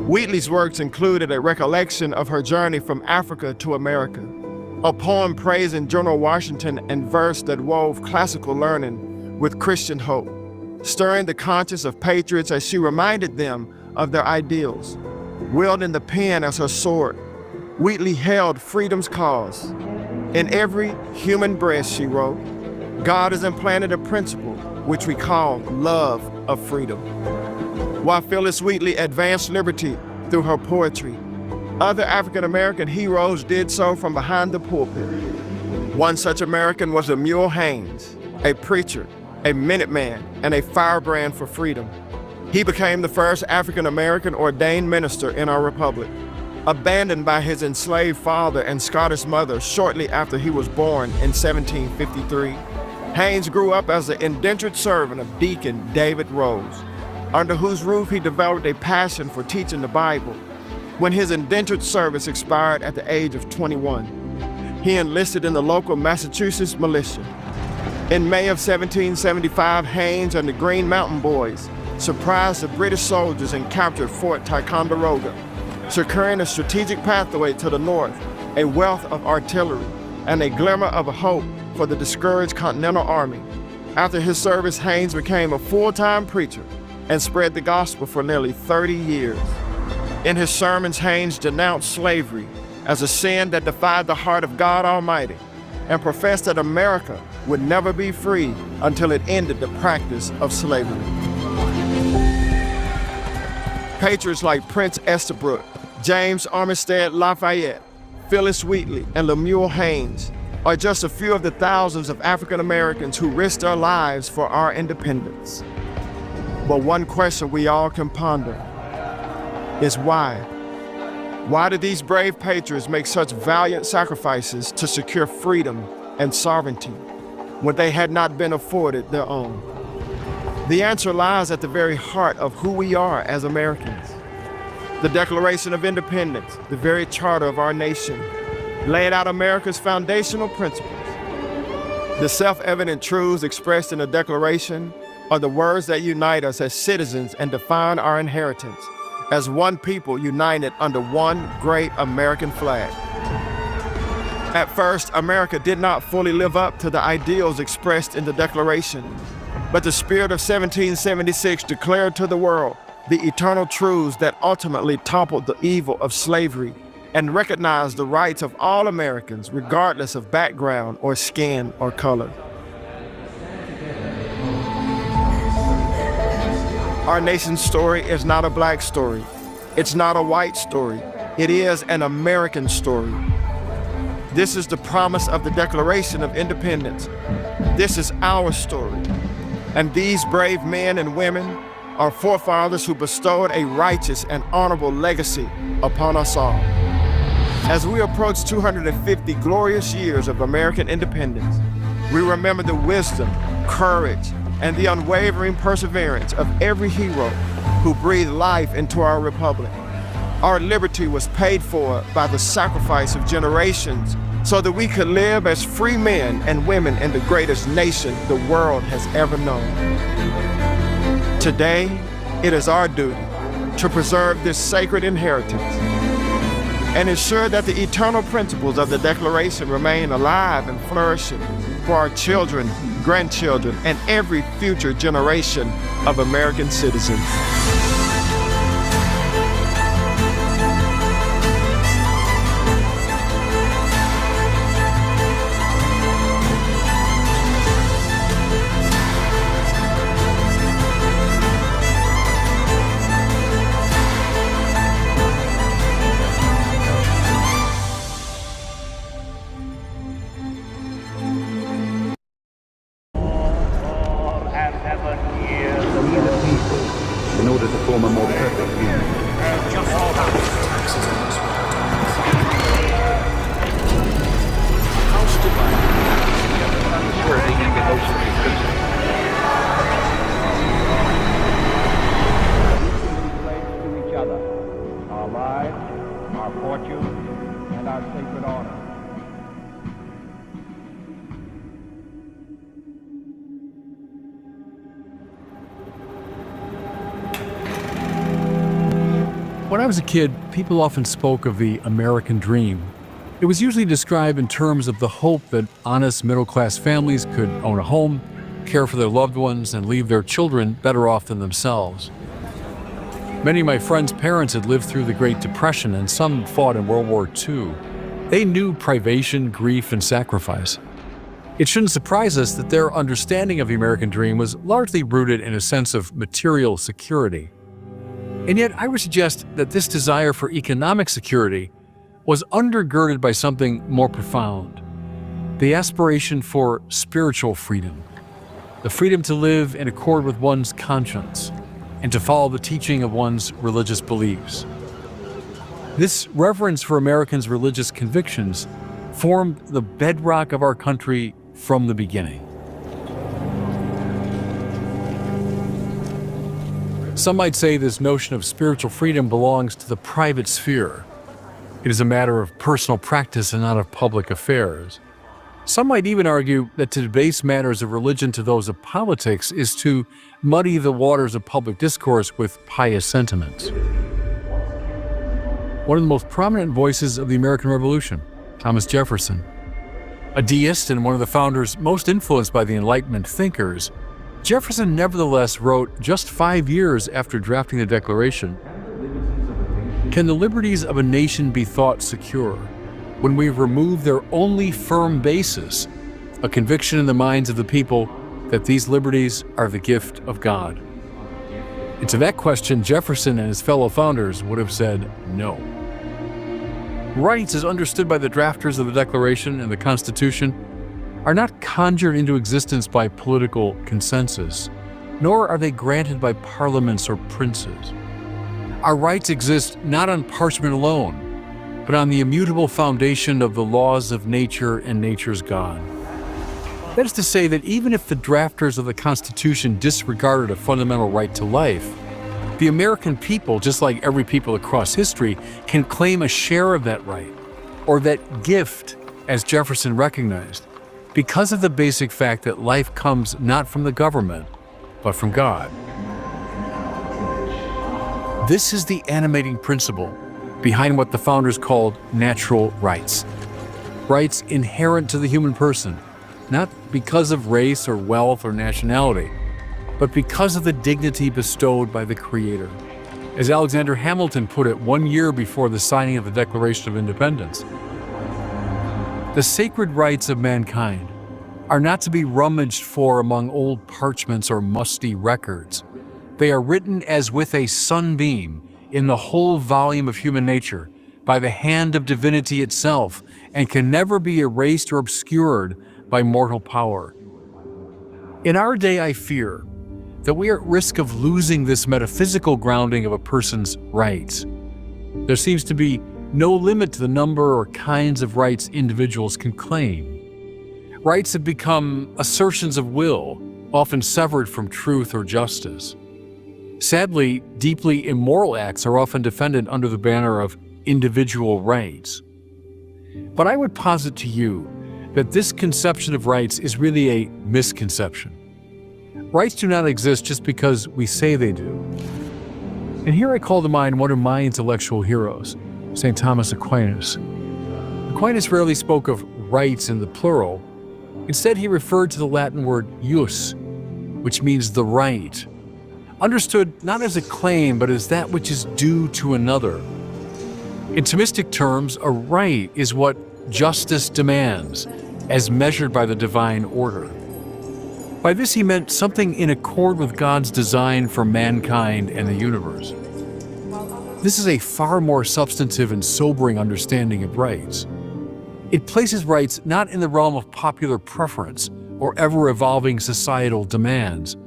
Wheatley's works included a recollection of her journey from Africa to America, a poem praising General Washington, and verse that wove classical learning with Christian hope, stirring the conscience of patriots as she reminded them of their ideals. Wielding the pen as her sword, Wheatley held freedom's cause. In every human breast, she wrote, God has implanted a principle which we call love of freedom. While Phyllis Wheatley advanced liberty through her poetry, other African-American heroes did so from behind the pulpit. One such American was Lemuel Haynes, a preacher, a Minuteman, and a firebrand for freedom. He became the first African-American ordained minister in our republic. Abandoned by his enslaved father and Scottish mother shortly after he was born in 1753, Haynes grew up as the indentured servant of Deacon David Rose, under whose roof he developed a passion for teaching the Bible. When his indentured service expired at the age of 21, he enlisted in the local Massachusetts militia. In May of 1775, Haynes and the Green Mountain Boys surprised the British soldiers and captured Fort Ticonderoga, securing a strategic pathway to the north, a wealth of artillery, and a glimmer of hope for the discouraged Continental Army. After his service, Haynes became a full-time preacher and spread the gospel for nearly 30 years. In his sermons, Haynes denounced slavery as a sin that defied the heart of God Almighty and professed that America would never be free until it ended the practice of slavery. Patriots like Prince Estabrook, James Armistead Lafayette, Phyllis Wheatley, and Lemuel Haynes are just a few of the thousands of African Americans who risked their lives for our independence. But one question we all can ponder is why? Why did these brave patriots make such valiant sacrifices to secure freedom and sovereignty when they had not been afforded their own? The answer lies at the very heart of who we are as Americans. The Declaration of Independence, the very charter of our nation, laid out America's foundational principles. The self-evident truths expressed in the Declaration are the words that unite us as citizens and define our inheritance as one people united under one great American flag. At first, America did not fully live up to the ideals expressed in the Declaration, but the spirit of 1776 declared to the world the eternal truths that ultimately toppled the evil of slavery and recognized the rights of all Americans, regardless of background or skin or color. Our nation's story is not a black story. It's not a white story. It is an American story. This is the promise of the Declaration of Independence. This is our story. And these brave men and women are forefathers who bestowed a righteous and honorable legacy upon us all. As we approach 250 glorious years of American independence, we remember the wisdom, courage, and the unwavering perseverance of every hero who breathed life into our republic. Our liberty was paid for by the sacrifice of generations so that we could live as free men and women in the greatest nation the world has ever known. Today, it is our duty to preserve this sacred inheritance and ensure that the eternal principles of the Declaration remain alive and flourishing for our children, grandchildren, and every future generation of American citizens. fortune and our sacred honor. When I was a kid, people often spoke of the American dream. It was usually described in terms of the hope that honest middle-class families could own a home, care for their loved ones, and leave their children better off than themselves. Many of my friends' parents had lived through the Great Depression, and some fought in World War II. They knew privation, grief, and sacrifice. It shouldn't surprise us that their understanding of the American dream was largely rooted in a sense of material security. And yet, I would suggest that this desire for economic security was undergirded by something more profound: the aspiration for spiritual freedom, the freedom to live in accord with one's conscience and to follow the teaching of one's religious beliefs. This reverence for Americans' religious convictions formed the bedrock of our country from the beginning. Some might say this notion of spiritual freedom belongs to the private sphere. It is a matter of personal practice and not of public affairs. Some might even argue that to debase matters of religion to those of politics is to muddy the waters of public discourse with pious sentiments. One of the most prominent voices of the American Revolution, Thomas Jefferson, a deist and one of the founders most influenced by the Enlightenment thinkers, Jefferson nevertheless wrote just 5 years after drafting the Declaration, "Can the liberties of a nation be thought secure when we remove their only firm basis, a conviction in the minds of the people that these liberties are the gift of God?" And to that question, Jefferson and his fellow founders would have said no. Rights, as understood by the drafters of the Declaration and the Constitution, are not conjured into existence by political consensus, nor are they granted by parliaments or princes. Our rights exist not on parchment alone, but on the immutable foundation of the laws of nature and nature's God. That is to say that even if the drafters of the Constitution disregarded a fundamental right to life, the American people, just like every people across history, can claim a share of that right, or that gift, as Jefferson recognized, because of the basic fact that life comes not from the government, but from God. This is the animating principle behind what the founders called natural rights. Rights inherent to the human person, not because of race or wealth or nationality, but because of the dignity bestowed by the Creator. As Alexander Hamilton put it 1 year before the signing of the Declaration of Independence, the sacred rights of mankind are not to be rummaged for among old parchments or musty records. They are written as with a sunbeam in the whole volume of human nature by the hand of divinity itself, and can never be erased or obscured by mortal power. In our day, I fear that we are at risk of losing this metaphysical grounding of a person's rights. There seems to be no limit to the number or kinds of rights individuals can claim. Rights have become assertions of will, often severed from truth or justice. Sadly, deeply immoral acts are often defended under the banner of individual rights. But I would posit to you that this conception of rights is really a misconception. Rights do not exist just because we say they do. And here I call to mind one of my intellectual heroes, St. Thomas Aquinas. Aquinas rarely spoke of rights in the plural. Instead, he referred to the Latin word jus, which means the right, understood not as a claim, but as that which is due to another. In Thomistic terms, a right is what justice demands, as measured by the divine order. By this he meant something in accord with God's design for mankind and the universe. This is a far more substantive and sobering understanding of rights. It places rights not in the realm of popular preference or ever-evolving societal demands,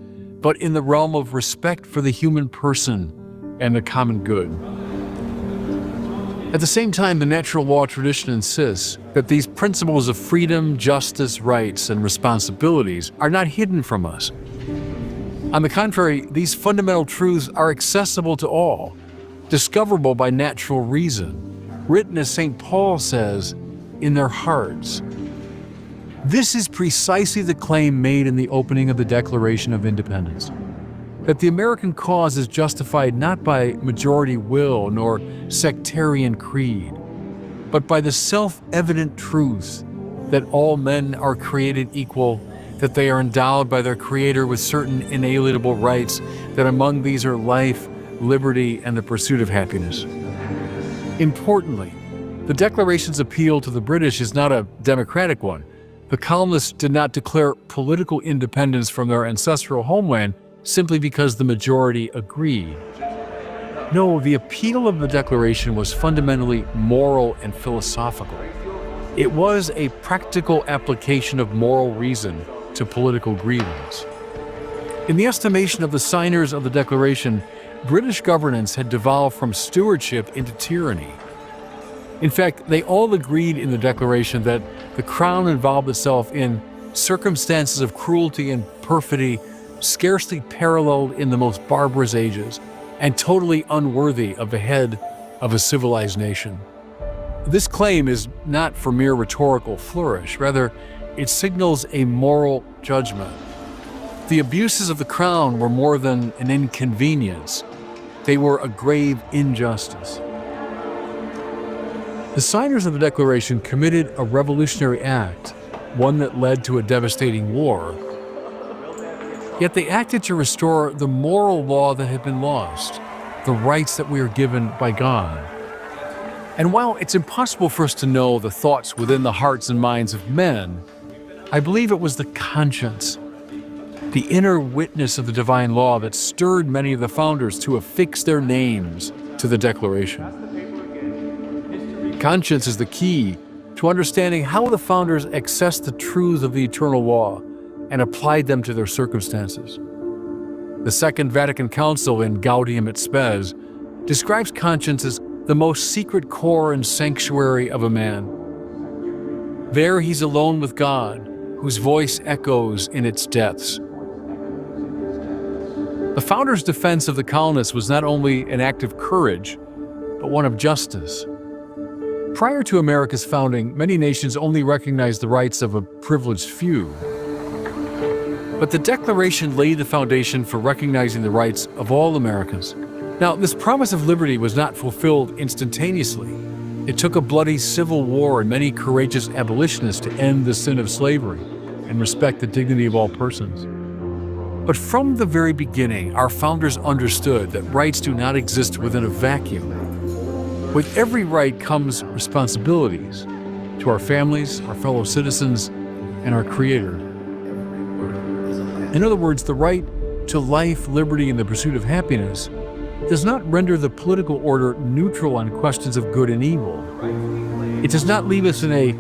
but in the realm of respect for the human person and the common good. At the same time, the natural law tradition insists that these principles of freedom, justice, rights, and responsibilities are not hidden from us. On the contrary, these fundamental truths are accessible to all, discoverable by natural reason. written, as St. Paul says, in their hearts. This is precisely the claim made in the opening of the Declaration of Independence, that the American cause is justified not by majority will nor sectarian creed, but by the self-evident truth that all men are created equal, that they are endowed by their Creator with certain inalienable rights, that among these are life, liberty, and the pursuit of happiness. Importantly, the Declaration's appeal to the British is not a democratic one. The colonists did not declare political independence from their ancestral homeland simply because the majority agreed. No, the appeal of the Declaration was fundamentally moral and philosophical. It was a practical application of moral reason to political grievance. In the estimation of the signers of the Declaration, British governance had devolved from stewardship into tyranny. In fact, they all agreed in the Declaration that the Crown involved itself in circumstances of cruelty and perfidy scarcely paralleled in the most barbarous ages, and totally unworthy of the head of a civilized nation. This claim is not for mere rhetorical flourish. Rather, it signals a moral judgment. The abuses of the Crown were more than an inconvenience. They were a grave injustice. The signers of the Declaration committed a revolutionary act, one that led to a devastating war. Yet they acted to restore the moral law that had been lost, the rights that we are given by God. And while it's impossible for us to know the thoughts within the hearts and minds of men, I believe it was the conscience, the inner witness of the divine law that stirred many of the founders to affix their names to the Declaration. Conscience is the key to understanding how the founders accessed the truths of the eternal law and applied them to their circumstances. The Second Vatican Council in Gaudium et Spes describes conscience as the most secret core and sanctuary of a man. There he's alone with God, whose voice echoes in its depths. The founders' defense of the colonists was not only an act of courage, but one of justice. Prior to America's founding, many nations only recognized the rights of a privileged few. But the Declaration laid the foundation for recognizing the rights of all Americans. Now, this promise of liberty was not fulfilled instantaneously. It took a bloody civil war and many courageous abolitionists to end the sin of slavery and respect the dignity of all persons. But from the very beginning, our founders understood that rights do not exist within a vacuum. With every right comes responsibilities to our families, our fellow citizens, and our Creator. In other words, the right to life, liberty, and the pursuit of happiness does not render the political order neutral on questions of good and evil. It does not leave us in a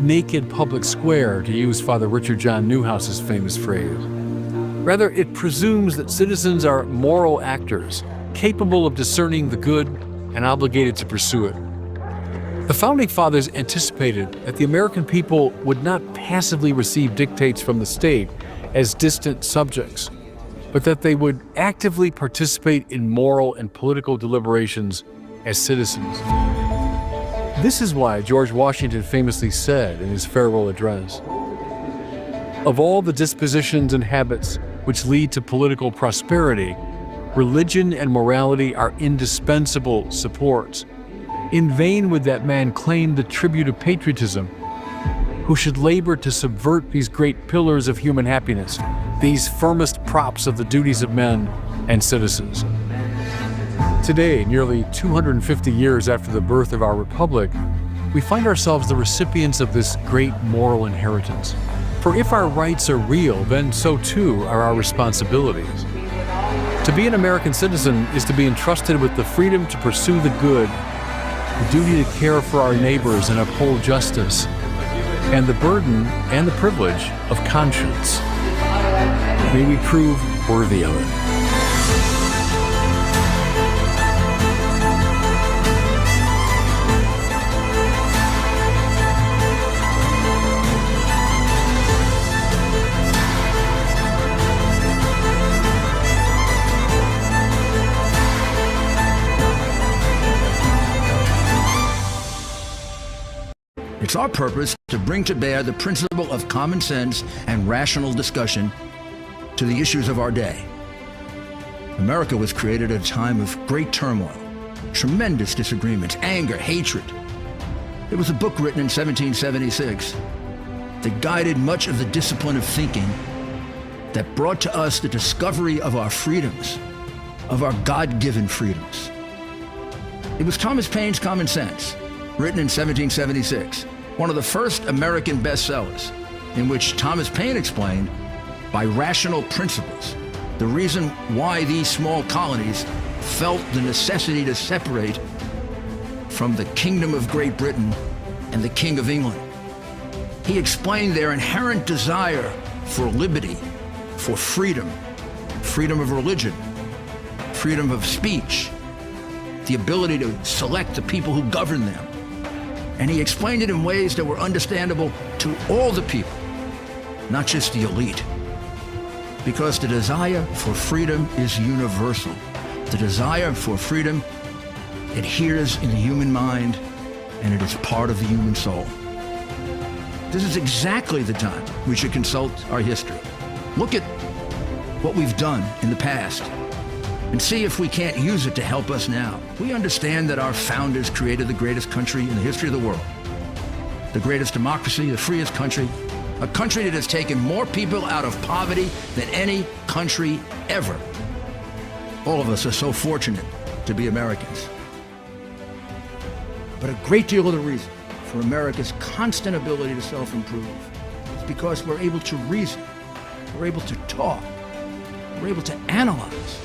naked public square, to use Father Richard John Newhouse's famous phrase. Rather, it presumes that citizens are moral actors, capable of discerning the good and obligated to pursue it. The Founding Fathers anticipated that the American people would not passively receive dictates from the state as distant subjects, but that they would actively participate in moral and political deliberations as citizens. This is why George Washington famously said in his farewell address, "Of all the dispositions and habits which lead to political prosperity, religion and morality are indispensable supports. In vain would that man claim the tribute of patriotism, who should labor to subvert these great pillars of human happiness, these firmest props of the duties of men and citizens." Today, nearly 250 years after the birth of our republic, we find ourselves the recipients of this great moral inheritance. For if our rights are real, then so too are our responsibilities. To be an American citizen is to be entrusted with the freedom to pursue the good, the duty to care for our neighbors and uphold justice, and the burden and the privilege of conscience. May we prove worthy of it. It's our purpose to bring to bear the principle of common sense and rational discussion to the issues of our day. America was created at a time of great turmoil, tremendous disagreements, anger, hatred. There was a book written in 1776 that guided much of the discipline of thinking that brought to us the discovery of our freedoms, of our God-given freedoms. It was Thomas Paine's Common Sense, written in 1776, one of the first American bestsellers, in which Thomas Paine explained, by rational principles, the reason why these small colonies felt the necessity to separate from the Kingdom of Great Britain and the King of England. He explained their inherent desire for liberty, for freedom, freedom of religion, freedom of speech, the ability to select the people who govern them. And he explained it in ways that were understandable to all the people, not just the elite. Because the desire for freedom is universal. The desire for freedom adheres in the human mind, and it is part of the human soul. This is exactly the time we should consult our history. Look at what we've done in the past and see if we can't use it to help us now. We understand that our founders created the greatest country in the history of the world, the greatest democracy, the freest country, a country that has taken more people out of poverty than any country ever. All of us are so fortunate to be Americans. But a great deal of the reason for America's constant ability to self-improve is because we're able to reason, we're able to talk, we're able to analyze,